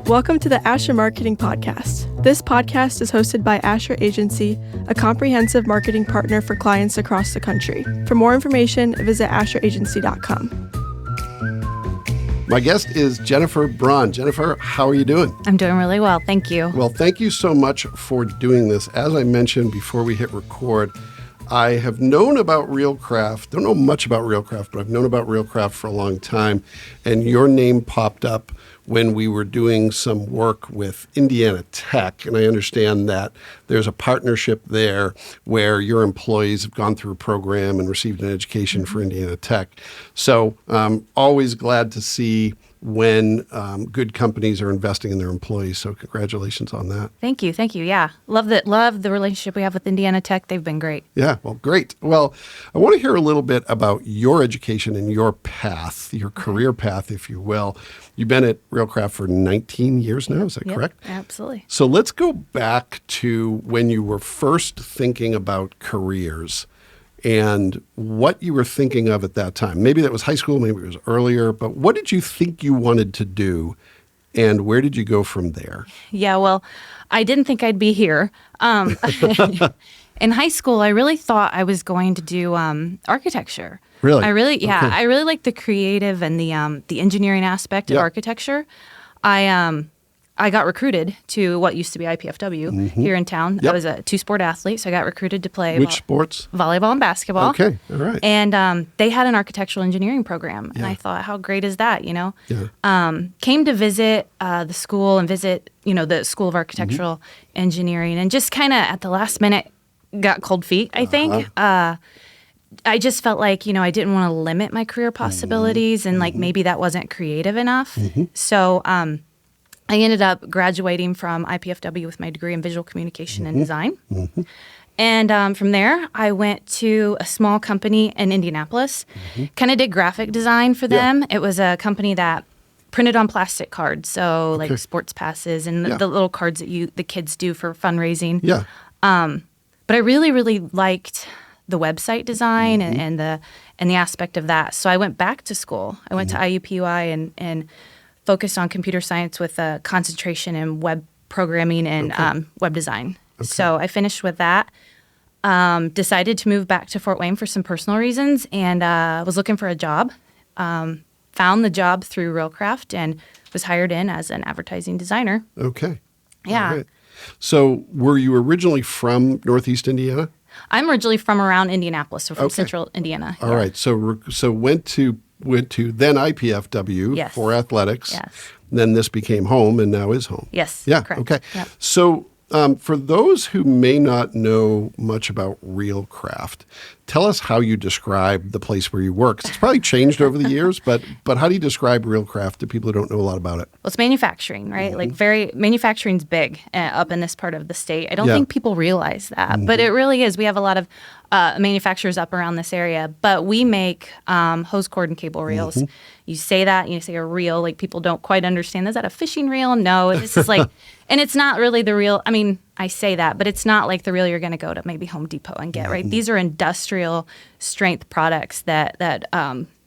Welcome to the Asher Marketing Podcast. This podcast is hosted by Asher Agency, a comprehensive marketing partner for clients across the country. For more information, visit asheragency.com. My guest is Jennifer Braun. Jennifer, how are you doing? I'm doing really well. Thank you. Well, thank you so much for doing this. As I mentioned before we hit record, I have known about RealCraft. Don't know much about RealCraft, but I've known about RealCraft for a long time. And your name popped up when we were doing some work with Indiana Tech. And I understand that there's a partnership there where your employees have gone through a program and received an education for Indiana Tech. So always glad to see when good companies are investing in their employees. So congratulations on that. Thank you. Thank you. Yeah. Love the relationship we have with Indiana Tech. They've been great. Yeah. Well, great. Well, I want to hear a little bit about your education and your path, your career path, if you will. You've been at RealCraft for 19 years now. Is that correct? Absolutely. So let's go back to when you were first thinking about careers and what you were thinking of at that time. Maybe that was high school, maybe it was earlier, but what did you think you wanted to do and where did you go from there? Yeah, well, I didn't think I'd be here. In high school, I really thought I was going to do architecture. Really? I really Okay. like the creative and the engineering aspect of architecture. I got recruited to what used to be IPFW here in town. Yep. I was a two-sport athlete, so I got recruited to play Which sports? volleyball and basketball. Okay, all right. And they had an architectural engineering program, and I thought, how great is that, you know? Yeah. Came to visit the school and visit, the School of Architectural Engineering, and just kind of at the last minute got cold feet, I think. I just felt like, I didn't want to limit my career possibilities, and like maybe that wasn't creative enough. So I ended up graduating from IPFW with my degree in visual communication and design. And from there, I went to a small company in Indianapolis, kind of did graphic design for them. It was a company that printed on plastic cards, so like sports passes and the little cards that the kids do for fundraising. Yeah. But I really, really liked the website design and the aspect of that. So I went back to school. I went to IUPUI and focused on computer science with a concentration in web programming and web design. So I finished with that. Decided to move back to Fort Wayne for some personal reasons, and was looking for a job. Found the job through RealCraft and was hired in as an advertising designer. Okay. Yeah. All right. So were you originally from Northeast Indiana? I'm originally from around Indianapolis, so from central Indiana. All right. So went to then IPFW for athletics. Yes. Then this became home and now is home. Yes. Yeah. Correct. Okay. Yep. So for those who may not know much about RealCraft, tell us how you describe the place where you work. It's probably changed over the years, but how do you describe RealCraft to people who don't know a lot about it? Well, it's manufacturing, right? Like manufacturing's big up in this part of the state. I don't think people realize that, but it really is. We have a lot of manufacturers up around this area, but we make hose cord and cable reels. You say that, and you say a reel, like people don't quite understand. Is that a fishing reel? No, this is like, and it's not really the reel. I mean, I say that, but it's not like the reel you're going to go to maybe Home Depot and get, right? These are industrial strength products that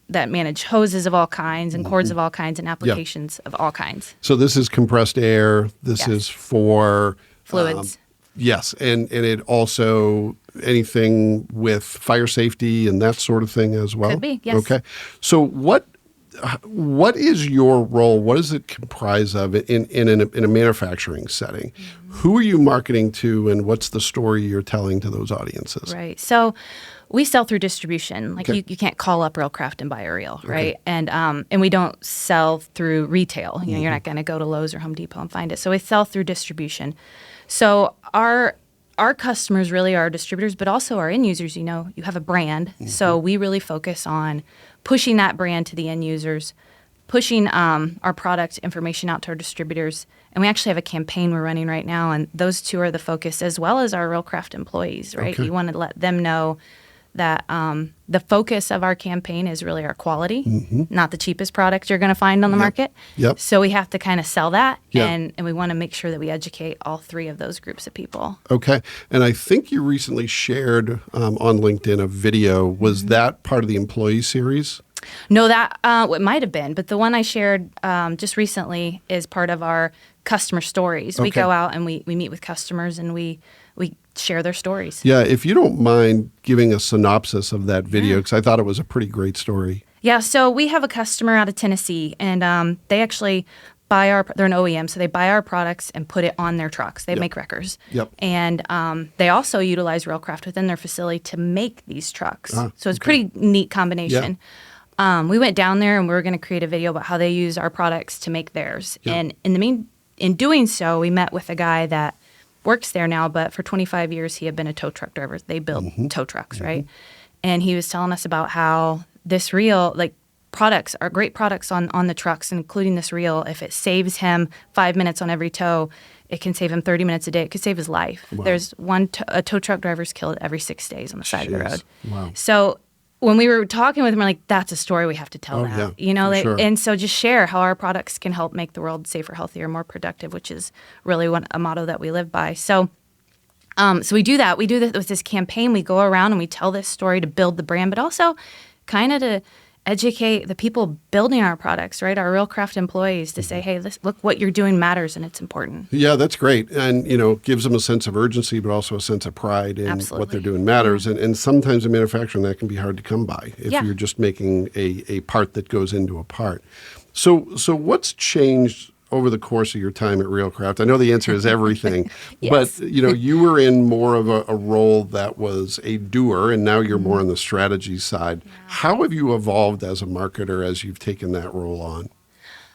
manage hoses of all kinds and cords of all kinds and applications of all kinds. So this is compressed air. This is for fluids. Yes, and it also anything with fire safety and that sort of thing as well? Could be, yes. Okay. So what is your role? What does it comprise of in a manufacturing setting? Who are you marketing to, and what's the story you're telling to those audiences? Right. So we sell through distribution. Like you can't call up RealCraft and buy a reel, right? And we don't sell through retail. You're not going to go to Lowe's or Home Depot and find it. So we sell through distribution. So our customers really are distributors, but also our end users. You have a brand. So we really focus on pushing that brand to the end users, pushing our product information out to our distributors. And we actually have a campaign we're running right now, and those two are the focus, as well as our RealCraft employees, right? You want to let them know that the focus of our campaign is really our quality, not the cheapest product you're going to find on the market. Yep. So we have to kind of sell that, and we want to make sure that we educate all three of those groups of people. Okay. And I think you recently shared on LinkedIn a video. Was that part of the employee series? No, that it might have been, but the one I shared just recently is part of our customer stories. We go out and we meet with customers and we share their stories. Yeah, if you don't mind giving a synopsis of that video, because I thought it was a pretty great story. Yeah, so we have a customer out of Tennessee, and they actually they're an OEM, so they buy our products and put it on their trucks. They make wreckers. Yep. And they also utilize Railcraft within their facility to make these trucks. So it's a pretty neat combination. Yeah. We went down there and we were going to create a video about how they use our products to make theirs. Yeah. And in doing so, we met with a guy that works there now, but for 25 years he had been a tow truck driver. They build tow trucks, right? And he was telling us about how this reel, like, products are great products on the trucks, including this reel. If it saves him 5 minutes on every tow, it can save him 30 minutes a day. It could save his life. Wow. There's a tow truck driver's killed every 6 days on the side of the road. Wow. So when we were talking with him, we're like, that's a story we have to tell now. Yeah, you know, like, sure. And so just share how our products can help make the world safer, healthier, more productive, which is really a motto that we live by. So we do that. We do this with this campaign. We go around and we tell this story to build the brand, but also kind of to educate the people building our products, right? Our Railcraft employees to say, hey, look, what you're doing matters and it's important. Yeah, that's great. And, gives them a sense of urgency, but also a sense of pride in what they're doing matters. And sometimes in manufacturing, that can be hard to come by if you're just making a part that goes into a part. So what's changed over the course of your time at Railcraft? I know the answer is everything, but you were in more of a role that was a doer, and now you're more on the strategy side. Yeah. How have you evolved as a marketer as you've taken that role on?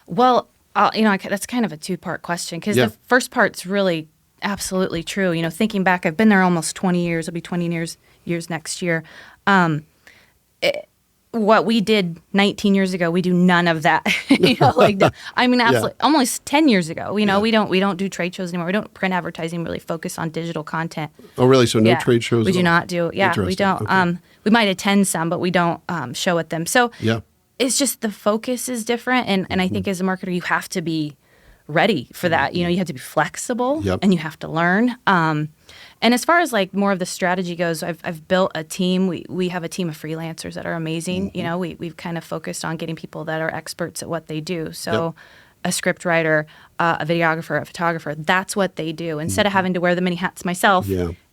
Well, that's kind of a two-part question, because the first part's really absolutely true. Thinking back, I've been there almost 20 years. It'll be 20 years next year. What we did 19 years ago, we do none of that. Absolutely. Almost 10 years ago. We don't do trade shows anymore. We don't print advertising. Really focus on digital content. Oh, really? So no trade shows? We do not do. Yeah, we don't. Okay. We might attend some, but we don't show at them. So it's just the focus is different, and I think as a marketer, you have to be ready for that. You have to be flexible, and you have to learn. And as far as like more of the strategy goes, I've built a team. We have a team of freelancers that are amazing. We've kind of focused on getting people that are experts at what they do. So a script writer, a videographer, a photographer, that's what they do. Instead of having to wear the many hats myself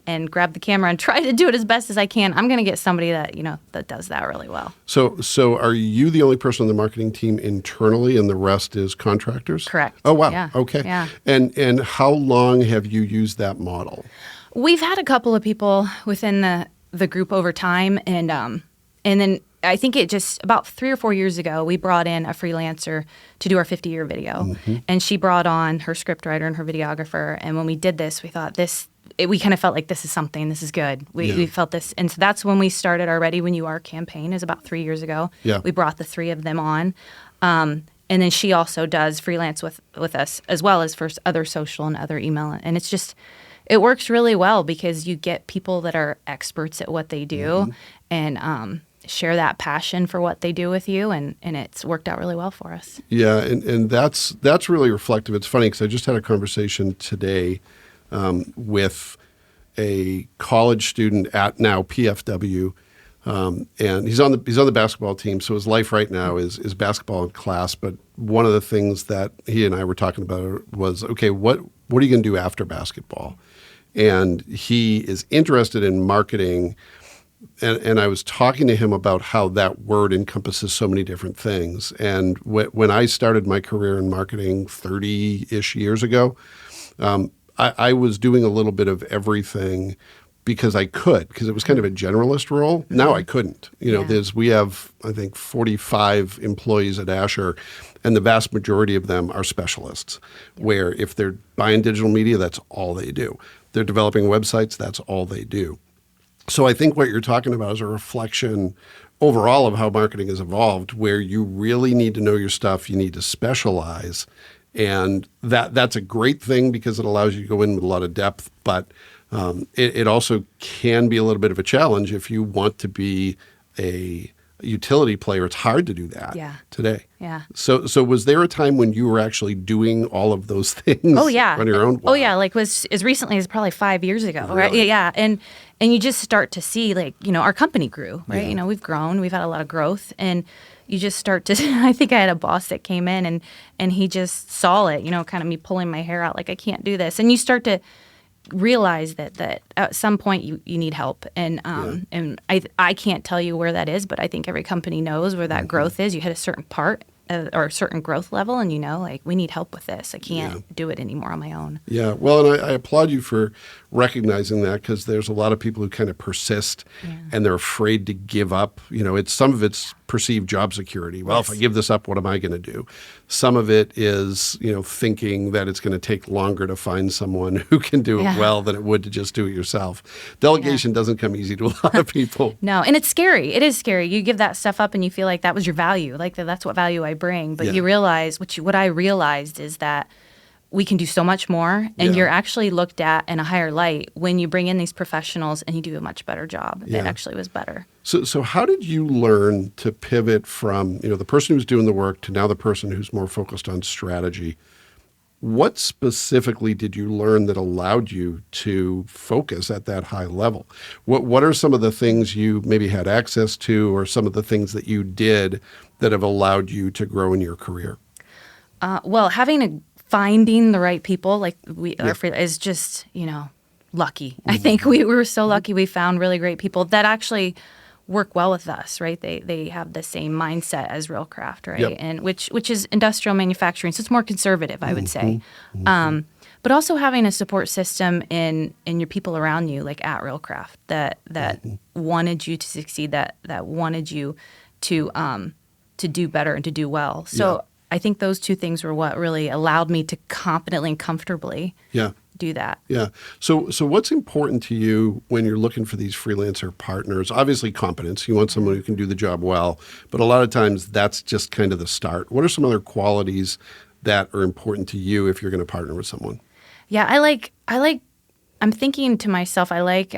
and grab the camera and try to do it as best as I can, I'm going to get somebody that, that does that really well. So are you the only person on the marketing team internally and the rest is contractors? Correct. Oh, wow. Yeah. Okay. Yeah. And how long have you used that model? We've had a couple of people within the group over time, and then I think it just about 3 or 4 years ago, we brought in a freelancer to do our 50-year video, and she brought on her scriptwriter and her videographer. And when we did this, we thought we kind of felt like this is good. We felt this, and so that's when we started our Ready When You Are campaign. Is about 3 years ago. Yeah. We brought the 3 of them on. And then she also does freelance with us as well as for other social and other email, and it's just. It works really well because you get people that are experts at what they do and share that passion for what they do with you, and it's worked out really well for us. Yeah, and that's really reflective. It's funny because I just had a conversation today with a college student at now PFW, and he's on the basketball team. So his life right now is basketball and class. But one of the things that he and I were talking about was, okay, what are you going to do after basketball? And he is interested in marketing, and I was talking to him about how that word encompasses so many different things. And when I started my career in marketing 30-ish years ago, I was doing a little bit of everything because it was kind of a generalist role. Now I couldn't. We have, I think, 45 employees at Asher, and the vast majority of them are specialists, where if they're buying digital media, that's all they do. They're developing websites, that's all they do. So I think what you're talking about is a reflection overall of how marketing has evolved, where you really need to know your stuff, you need to specialize, and that's a great thing because it allows you to go in with a lot of depth, but it also can be a little bit of a challenge if you want to be a utility player. It's hard to do that today. Yeah. So was there a time when you were actually doing all of those things on your own? Wow. Oh, yeah. Like was as recently as probably 5 years ago. Really? Right? Yeah. And you just start to see our company grew, right? Yeah. We've grown. We've had a lot of growth. And you just start to, I think I had a boss that came in and he just saw it, kind of me pulling my hair out, like, I can't do this. And you start to realize that at some point you need help. And I can't tell you where that is, but I think every company knows where that growth is. You hit a certain part or a certain growth level and like, we need help with this. I can't do it anymore on my own. Yeah. Well, and I applaud you for recognizing that, because there's a lot of people who kind of persist and they're afraid to give up. Some of it's perceived job security. Well, if I give this up, what am I going to do? Some of it is, thinking that it's going to take longer to find someone who can do it well than it would to just do it yourself. Delegation doesn't come easy to a lot of people. No, and it's scary. It is scary. You give that stuff up and you feel like that was your value, like that's what value I bring. But you realize, what I realized is that we can do so much more, and you're actually looked at in a higher light when you bring in these professionals and you do a much better job. It actually was better. So how did you learn to pivot from, the person who's doing the work to now the person who's more focused on strategy? What specifically did you learn that allowed you to focus at that high level? What are some of the things you maybe had access to, or some of the things that you did that have allowed you to grow in your career? Well, finding the right people, like is just, lucky. I think we were so lucky. We found really great people that actually work well with us, right? They have the same mindset as Railcraft, right? And which is industrial manufacturing, so it's more conservative, I would say. But also having a support system in your people around you, like at Railcraft, that wanted you to succeed, that wanted you to do better and to do well. So I think those two things were what really allowed me to confidently and comfortably do that. Yeah. So what's important to you when you're looking for these freelancer partners? Obviously competence. You want someone who can do the job well, but a lot of times that's just kind of the start. What are some other qualities that are important to you if you're going to partner with someone? Yeah, I'm thinking to myself, I like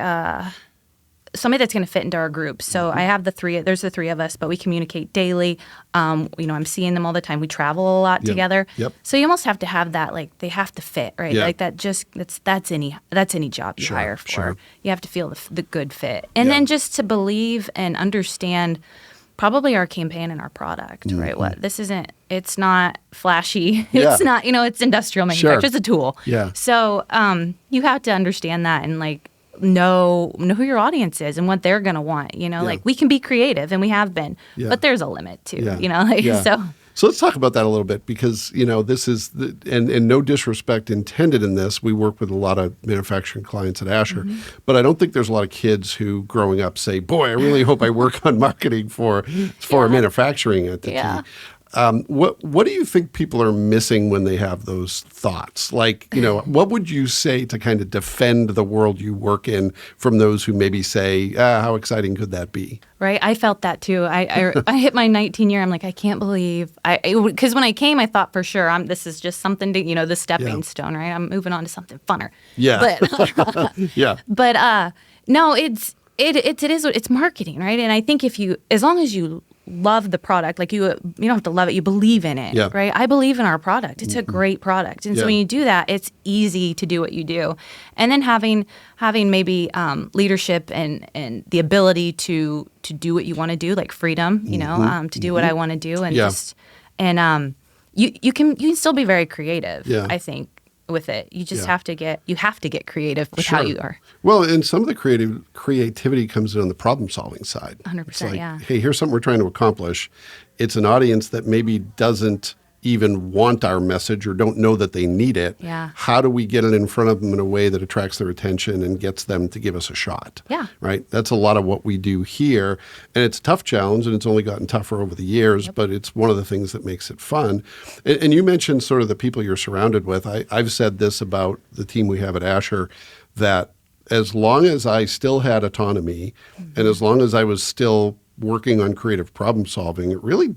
somebody that's going to fit into our group. So I have there's the three of us, but we communicate daily. I'm seeing them all the time. We travel a lot together. Yep. So you almost have to have that, like, they have to fit, right? Like that's any job you hire for. Sure. You have to feel the good fit. And then just to believe and understand probably our campaign and our product, right? It's not flashy. It's not, it's industrial manufacturing. It's a tool. Yeah. So you have to understand that and know who your audience is and what they're going to want, like we can be creative and we have been, but there's a limit too, So let's talk about that a little bit, because, this is, and no disrespect intended in this, we work with a lot of manufacturing clients at Asher, but I don't think there's a lot of kids who growing up say, boy, I really hope I work on marketing for a manufacturing entity. Yeah. What do you think people are missing when they have those thoughts? Like, what would you say to kind of defend the world you work in from those who maybe say, how exciting could that be? Right. I felt that too. I hit my 19 year. I'm like, I can't believe because when I came, I thought for sure this is just something to, the stepping stone, right? I'm moving on to something funner. Yeah. But, but no, it's marketing, right? And I think as long as you love the product, like you don't have to love it, you believe in it, right? I believe in our product. It's a great product. And so when you do that, it's easy to do what you do. And then having maybe leadership and the ability to do what you want to do, like freedom, to do what I want to do, and you can still be very creative, I think, with it. You just have to get creative with how you are. Well, and some of the creativity comes in on the problem solving side. 100%, it's like, hey, here's something we're trying to accomplish. It's an audience that maybe doesn't even want our message or don't know that they need it. Yeah. How do we get it in front of them in a way that attracts their attention and gets them to give us a shot? Yeah. Right? That's a lot of what we do here. And it's a tough challenge, and it's only gotten tougher over the years, but it's one of the things that makes it fun. And you mentioned sort of the people you're surrounded with. I've said this about the team we have at Asher, that as long as I still had autonomy and as long as I was still working on creative problem solving, it really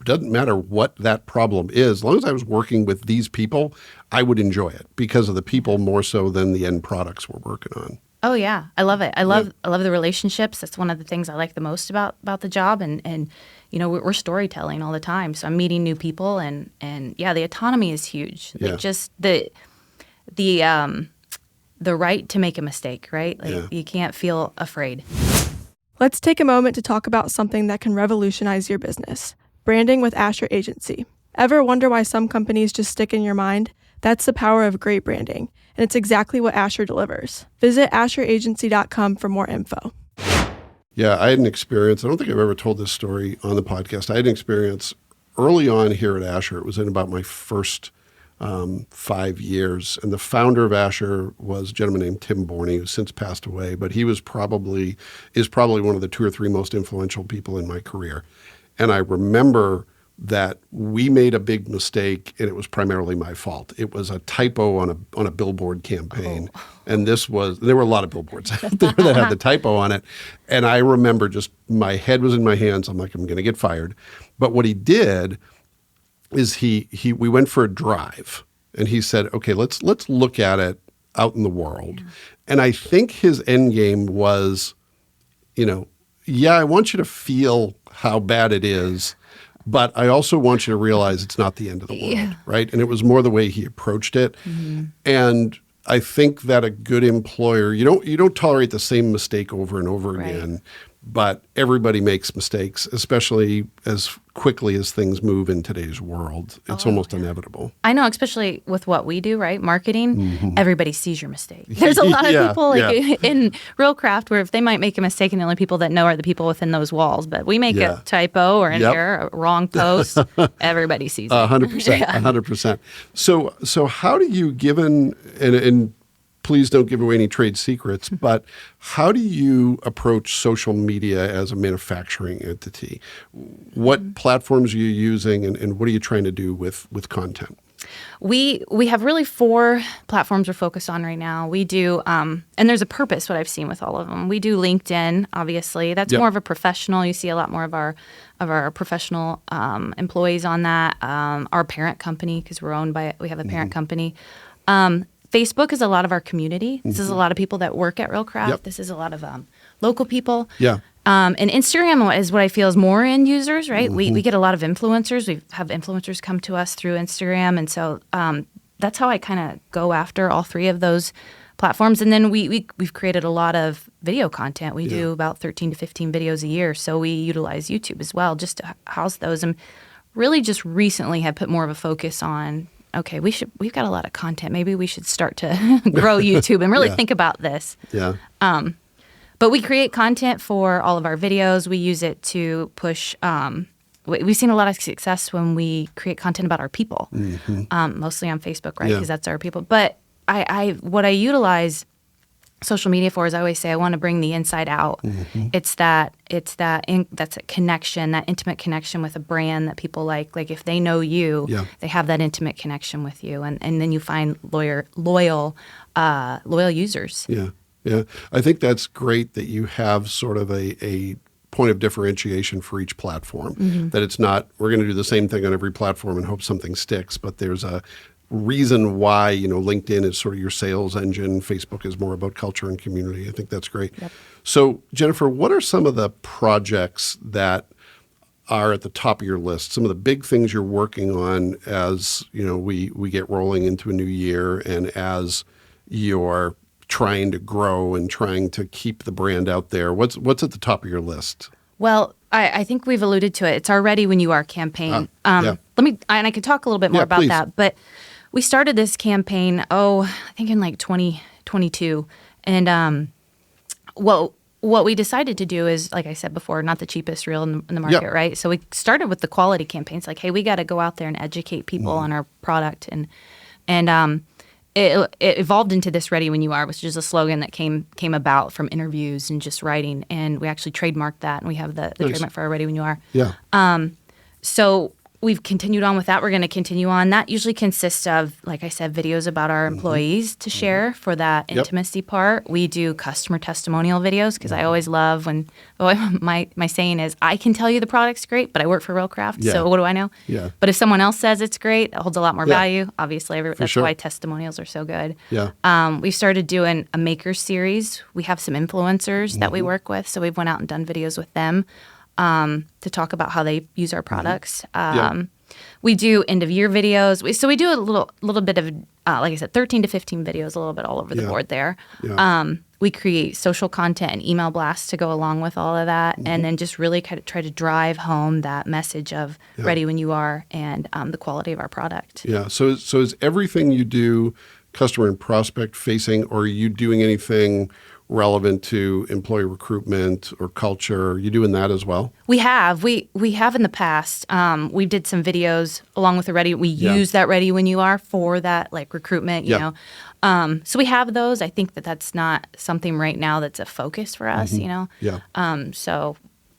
doesn't matter what that problem is. As long as I was working with these people, I would enjoy it because of the people more so than the end products we're working on. Oh yeah, I love it. I love the relationships. That's one of the things I like the most about the job. And we're storytelling all the time. So I'm meeting new people, and the autonomy is huge. Yeah. Like just the right to make a mistake, right? Like you can't feel afraid. Let's take a moment to talk about something that can revolutionize your business: branding with Asher Agency. Ever wonder why some companies just stick in your mind? That's the power of great branding, and it's exactly what Asher delivers. Visit AsherAgency.com for more info. Yeah, I had an experience. I don't think I've ever told this story on the podcast. I had an experience early on here at Asher. It was in about my first 5 years. And the founder of Asher was a gentleman named Tim Borney, who's since passed away. But he is probably one of the 2 or 3 most influential people in my career. And I remember that we made a big mistake, and it was primarily my fault. It was a typo on a billboard campaign. Oh. And there were a lot of billboards out there that had the typo on it. And I remember just my head was in my hands. I'm like, I'm going to get fired. But what he did is we went for a drive, and he said, okay, let's look at it out in the world. Yeah. And I think his end game was, I want you to feel how bad it is, but I also want you to realize it's not the end of the world, right? And it was more the way he approached it. Mm-hmm. And I think that a good employer, you don't tolerate the same mistake over and over again. But everybody makes mistakes, especially as quickly as things move in today's world. It's almost inevitable. I know, especially with what we do, right? Marketing, mm-hmm. Everybody sees your mistake. There's a lot of people in real craft where if they might make a mistake, and the only people that know are the people within those walls. But we make a typo or an error, a wrong post, everybody sees it. 100%. 100%. So how do you, given, and please don't give away any trade secrets, but how do you approach social media as a manufacturing entity? What platforms are you using, and what are you trying to do with content? We have really 4 platforms we're focused on right now. We do, and there's a purpose, what I've seen with all of them. We do LinkedIn, obviously. That's more of a professional. You see a lot more of our professional employees on that. Our parent company, because we have a parent company. Facebook is a lot of our community. This is a lot of people that work at Realcraft. Yep. This is a lot of local people. Yeah. And Instagram is what I feel is more end users, right? Mm-hmm. We get a lot of influencers. We have influencers come to us through Instagram. And so that's how I kind of go after all 3 of those platforms. And then we've created a lot of video content. We do about 13 to 15 videos a year. So we utilize YouTube as well just to house those. And really just recently have put more of a focus on, okay, we've got a lot of content. Maybe we should start to grow YouTube and really think about this. Yeah. But we create content for all of our videos. We use it to push. We've seen a lot of success when we create content about our people, mostly on Facebook, right? Because that's our people. But what I utilize social media for is I always say I want to bring the inside out. Mm-hmm. That's a connection, that intimate connection with a brand that people like. Like if they know you, they have that intimate connection with you, and then you find loyal users. Yeah, yeah. I think that's great that you have sort of a point of differentiation for each platform. Mm-hmm. That it's not we're going to do the same thing on every platform and hope something sticks, but there's a reason why, LinkedIn is sort of your sales engine. Facebook is more about culture and community. I think that's great. Yep. So, Jennifer, what are some of the projects that are at the top of your list? Some of the big things you're working on as, we get rolling into a new year and as you're trying to grow and trying to keep the brand out there. What's at the top of your list? Well, I think we've alluded to it. It's our Ready When You Are campaign. Let me, and I can talk a little bit more about that, but we started this campaign, I think in like 2022. And what we decided to do is, like I said before, not the cheapest reel in the market, right? So we started with the quality campaigns, like, hey, we got to go out there and educate people on our product. And it evolved into this Ready When You Are, which is a slogan that came about from interviews and just writing. And we actually trademarked that, and we have the trademark for our Ready When You Are. Yeah. So we've continued on with that. We're going to continue on. That usually consists of, like I said, videos about our employees to share for that intimacy part. We do customer testimonial videos because I always love when my saying is, I can tell you the product's great, but I work for Realcraft, so what do I know? Yeah. But if someone else says it's great, it holds a lot more value. Obviously, that's why testimonials are so good. Yeah. We've started doing a maker series. We have some influencers that we work with, so we've went out and done videos with them. To talk about how they use our products. We do end of year videos. So we do a little bit of, like I said, 13 to 15 videos, a little bit all over the board there. Yeah. We create social content and email blasts to go along with all of that, and then just really kind of try to drive home that message of ready when you are and the quality of our product. Yeah. So is everything you do customer and prospect facing, or are you doing anything relevant to employee recruitment or culture? Are you doing that as well? We have. We have in the past. We did some videos along with the Ready. We use that Ready When You Are for that, like recruitment, you know. So we have those. I think that's not something right now that's a focus for us, you know. Yeah. So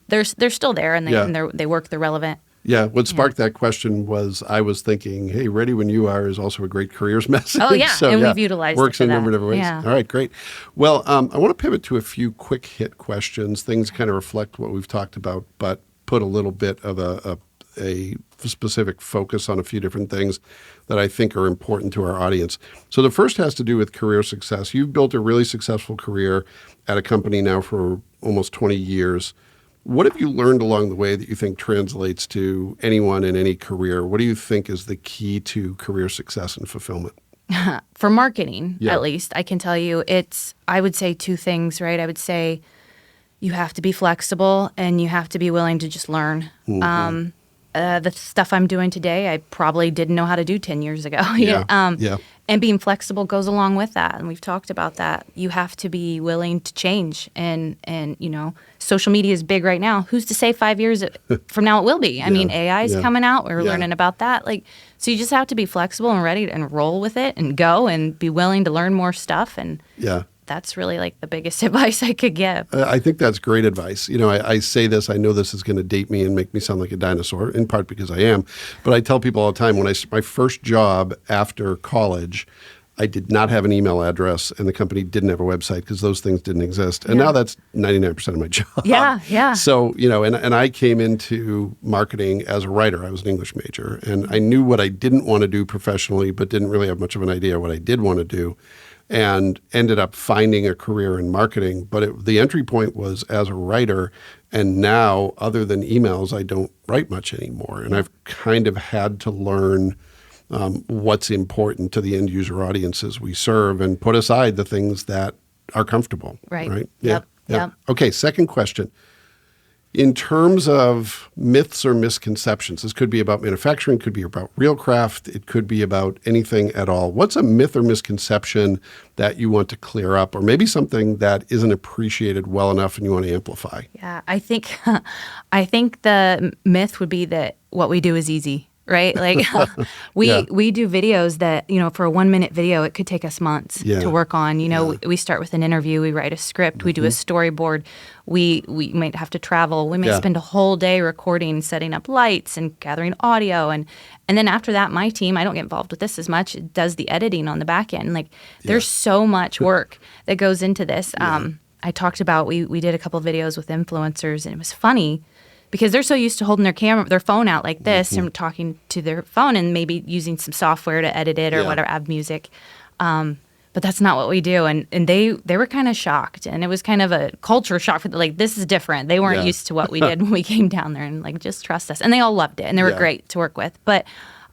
they're still there, and they work. They're relevant. Yeah, what sparked that question was I was thinking, hey, Ready When You Are is also a great careers message. Oh, yeah, so, and we've utilized works it for in a that. number of different ways. Yeah. All right, great. Well, I want to pivot to a few quick hit questions, things kind of reflect what we've talked about, but put a little bit of a specific focus on a few different things that I think are important to our audience. So the first has to do with career success. You've built a really successful career at a company now for almost 20 years. What have you learned along the way that you think translates to anyone in any career? What do you think is the key to career success and fulfillment? For marketing, at least, I can tell you I would say two things, right? I would say you have to be flexible and you have to be willing to just learn. The stuff I'm doing today, I probably didn't know how to do 10 years ago. And being flexible goes along with that. And we've talked about that. You have to be willing to change. And you know, social media is big right now. Who's to say 5 years from now it will be? I mean, AI is coming out. We're learning about that. So you just have to be flexible and ready and roll with it and go and be willing to learn more stuff. And that's really like the biggest advice I could give. I think that's great advice. You know, I say this, I know this is going to date me and make me sound like a dinosaur, in part because I am, but I tell people all the time, my first job after college, I did not have an email address and the company didn't have a website because those things didn't exist. And now that's 99% of my job. Yeah. So, you know, and I came into marketing as a writer. I was an English major and I knew what I didn't want to do professionally, but didn't really have much of an idea what I did want to do. And ended up finding a career in marketing. But the entry point was as a writer. And now, other than emails, I don't write much anymore. And I've kind of had to learn what's important to the end user audiences we serve and put aside the things that are comfortable. Right? Yep. Okay, second question. In terms of myths or misconceptions, this could be about manufacturing, could be about Realcraft, it could be about anything at all. What's a myth or misconception that you want to clear up, or maybe something that isn't appreciated well enough and you want to amplify? Yeah, I think the myth would be that what we do is easy. Right? Like we do videos that, you know, for a 1-minute video, it could take us months to work on. You know, we start with an interview, we write a script, we do a storyboard, we might have to travel, we may spend a whole day recording, setting up lights and gathering audio. And then after that, my team, I don't get involved with this as much, it does the editing on the back end. Like there's so much work that goes into this. I talked about, we did a couple of videos with influencers and it was funny because they're so used to holding their phone out like this and talking to their phone and maybe using some software to edit it or whatever, add music. But that's not what we do. And they were kind of shocked. And it was kind of a culture shock for like, this is different. They weren't used to what we did when we came down there and like, just trust us. And they all loved it and they were great to work with. But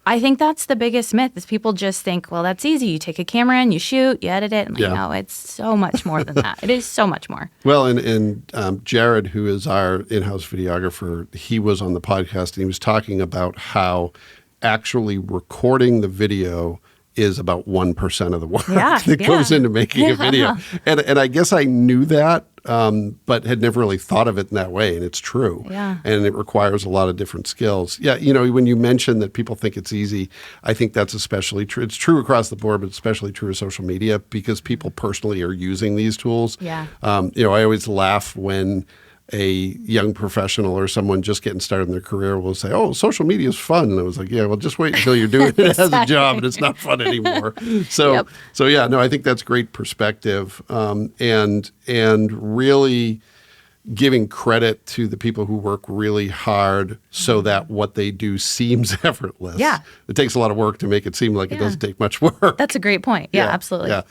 I think that's the biggest myth is people just think, well, that's easy. You take a camera and you shoot, you edit it. And no, it's so much more than that. It is so much more. Well, and Jared, who is our in-house videographer, he was on the podcast and he was talking about how actually recording the video is about 1% of the work that goes into making a video. And I guess I knew that, but had never really thought of it in that way. And it's true. Yeah. And it requires a lot of different skills. Yeah. You know, when you mention that people think it's easy, I think that's especially true. It's true across the board, but especially true of social media because people personally are using these tools. Yeah. You know, I always laugh when a young professional or someone just getting started in their career will say, oh, social media is fun. And I was like, yeah, well, just wait until you're doing it as a job and it's not fun anymore. So yeah, no, I think that's great perspective. And really, giving credit to the people who work really hard so that what they do seems effortless. Yeah. It takes a lot of work to make it seem like it doesn't take much work. That's a great point. Yeah, absolutely. Yeah.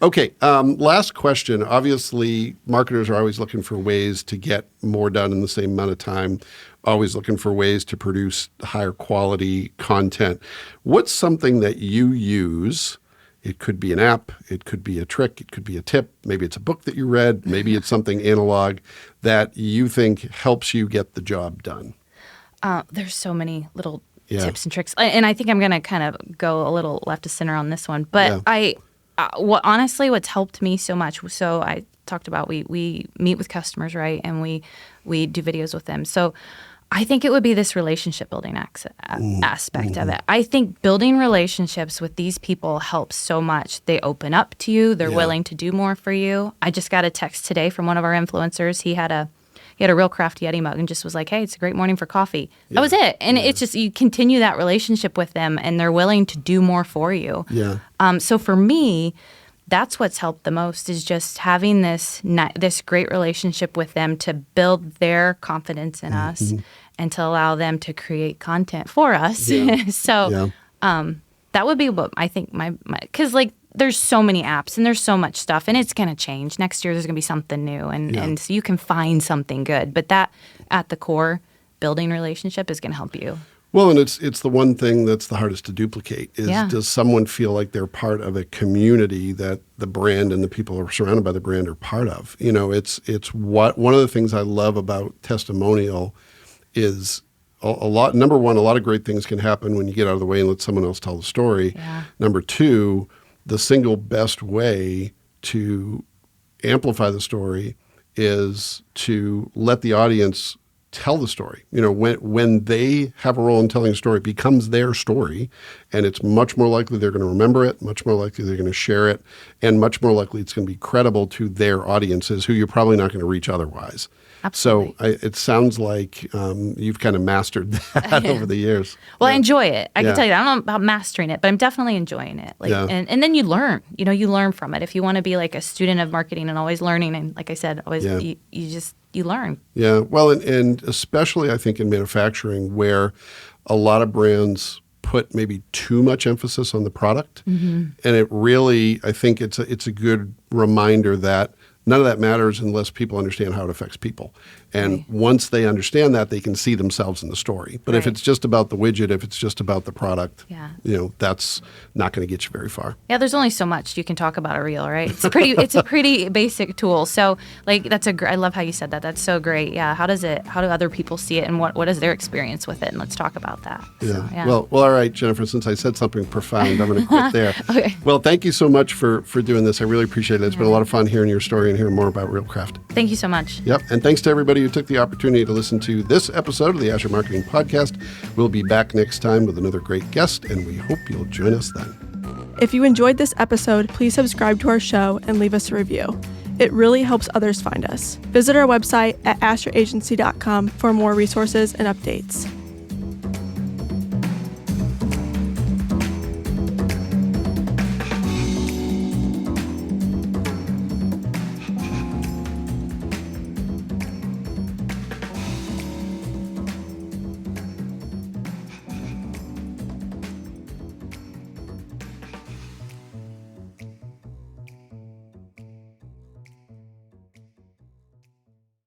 Okay. Last question. Obviously, marketers are always looking for ways to get more done in the same amount of time, always looking for ways to produce higher quality content. What's something that you use? It could be an app, it could be a trick, it could be a tip, maybe it's a book that you read, maybe it's something analog that you think helps you get the job done. There's so many little tips and tricks. And I think I'm going to kind of go a little left of center on this one. But honestly, what's helped me so much, so I talked about we meet with customers, right? And we do videos with them. So I think it would be this relationship building aspect of it. I think building relationships with these people helps so much. They open up to you. They're willing to do more for you. I just got a text today from one of our influencers. He had a Real Craft Yeti mug and just was like, hey, it's a great morning for coffee. That was it. And it's just, you continue that relationship with them and they're willing to do more for you. Yeah. So for me, that's what's helped the most is just having this great relationship with them to build their confidence in us and to allow them to create content for us. So that would be what I think because like there's so many apps and there's so much stuff and it's going to change. Next year there's going to be something new and so you can find something good. But that at the core, building relationship is going to help you. Well, and it's the one thing that's the hardest to duplicate is does someone feel like they're part of a community that the brand and the people who are surrounded by the brand are part of? You know, it's one of the things I love about testimonial is number one, a lot of great things can happen when you get out of the way and let someone else tell the story. Yeah. Number two, the single best way to amplify the story is to let the audience tell the story. You know, when they have a role in telling a story, it becomes their story, and it's much more likely they're going to remember it, much more likely they're going to share it, and much more likely it's going to be credible to their audiences who you're probably not going to reach otherwise. Absolutely. So it sounds like you've kind of mastered that over the years. Well, I enjoy it. I can tell you, I don't know about mastering it, but I'm definitely enjoying it. And then you learn. You know, you learn from it. If you want to be like a student of marketing and always learning, and like I said, always you learn. Yeah. Well, and especially I think in manufacturing where a lot of brands put maybe too much emphasis on the product, and it really, I think it's a good reminder that none of that matters unless people understand how it affects people. And once they understand that, they can see themselves in the story. But if it's just about the widget, if it's just about the product, you know, that's not going to get you very far. Yeah, there's only so much you can talk about a reel, right? It's a pretty basic tool. So, like, I love how you said that. That's so great. Yeah. How do other people see it, and what is their experience with it? And let's talk about that. Yeah. So, well, all right, Jennifer. Since I said something profound, I'm going to quit there. Okay. Well, thank you so much for doing this. I really appreciate it. It's been a lot of fun hearing your story and hearing more about Real Craft. Thank you so much. Yep. And thanks to everybody who took the opportunity to listen to this episode of the Asher Marketing Podcast. We'll be back next time with another great guest, and we hope you'll join us then. If you enjoyed this episode, please subscribe to our show and leave us a review. It really helps others find us. Visit our website at asheragency.com for more resources and updates.